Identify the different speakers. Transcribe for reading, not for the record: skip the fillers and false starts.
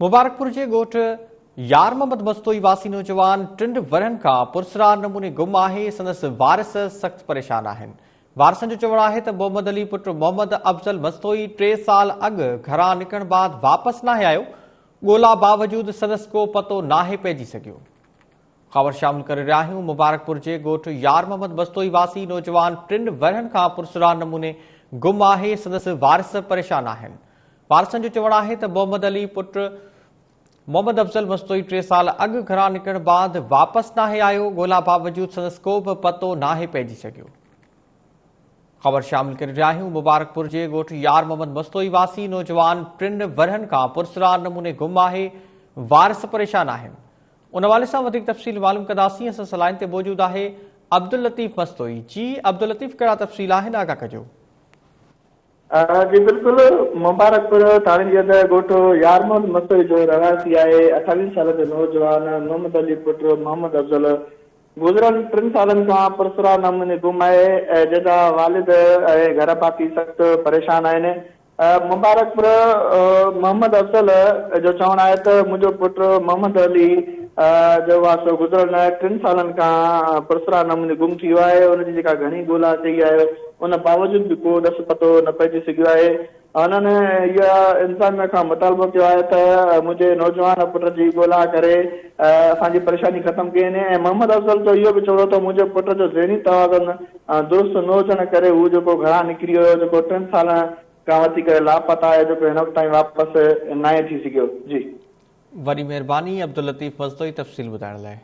Speaker 1: मुबारकपुर के गोठ यार मोहम्मद मस्तोई वासी नौजवान 3 वरन का पुरसरार नमूने गुम है। संदस वारिस सख्त परेशान आहिनि। वारिसनि जो चवणु आहे त मोहम्मद अली पुट मोहम्मद अफजल मस्तोई 3 साल अॻु घरां निकिरण बाद वापस नाहे आयो। ॻोल्हा बावजूद संदस को पतो नाहे पइजी सघियो। ख़बर शामिल करे रहिया आहियूं। मुबारकपुर के गोठ यार मोहम्मद मस्तोई वासी नौजवान 3 वरन का पुरसरार नमूने गुम है। संदस वारिस परेशान आहिनि। वारिसनि जो चवणु आहे त मोहम्मद अली पुट मोहम्मद अफजल मस्तोई 3 साल अॻु घरां निकिरण बाद वापस नाहे आयो। ॻोल्हा बावजूद संदसि को बि पतो नाहे पइजी सघियो। ख़बर शामिल करे रहिया आहियूं। मुबारकपुर जे ॻोठ यार मोहम्मद मस्तोई वासी नौजवान 3 वरहनि खां पुरसरार नमूने गुम आहे। वारिस परेशान आहिनि। उन हवाले सां वधीक तफ़सील मालूम कंदासीं। असां सां लाइन ते मौजूदु आहे अब्दुल लतीफ़ मस्तोई। जी अब्दुल लतीफ़, कहिड़ा तफ़सील आहिनि, आगाह कजो।
Speaker 2: जी बिल्कुल, मुबारकपुर थाणे जे अंदरि ॻोठ यार मोहम्मद मस्तोई जो रहासी आहे 28 साल जो नौजवान मोहम्मद अली पुट मोहम्मद अफजल गुज़िरियल 3 सालनि खां पुरसरार नमूने गुम आहे ऐं जंहिंजा वालिद ऐं घर भाती सख़्त परेशान आहिनि। मुबारकपुर मोहम्मद अफजल जो चवणु आहे त मुंहिंजो पुटु मोहम्मद अली जो आहे गुज़िरियल 3 सालनि खां पुरसरार नमूने गुम थी वियो आहे। हुनजी जेका घणी ॻोल्हा कई आहे उन बावजूद बि को ॾस पतो न पइजी सघियो आहे। हुननि इहा इंसानिया खां मुतालबो कयो आहे त मुंहिंजे नौजवान पुट जी ॻोल्हा करे असांजी परेशानी ख़तमु कयनि। ऐं मोहम्मद अफजल जो इहो बि चवणो त मुंहिंजे पुट जो ज़हनी तवाज़ुन दुरुस्त न हुजण करे हू जेको घरां निकिरी वियो, जेको 3 साल खां वधीक लापता आहे, जेको हिन वक़्त ताईं वापसि नाहे थी सघियो। जी
Speaker 1: वॾी महिरबानी अब्दुल लतीफ़ मस्तोई तफ़सील ॿुधाइण लाइ।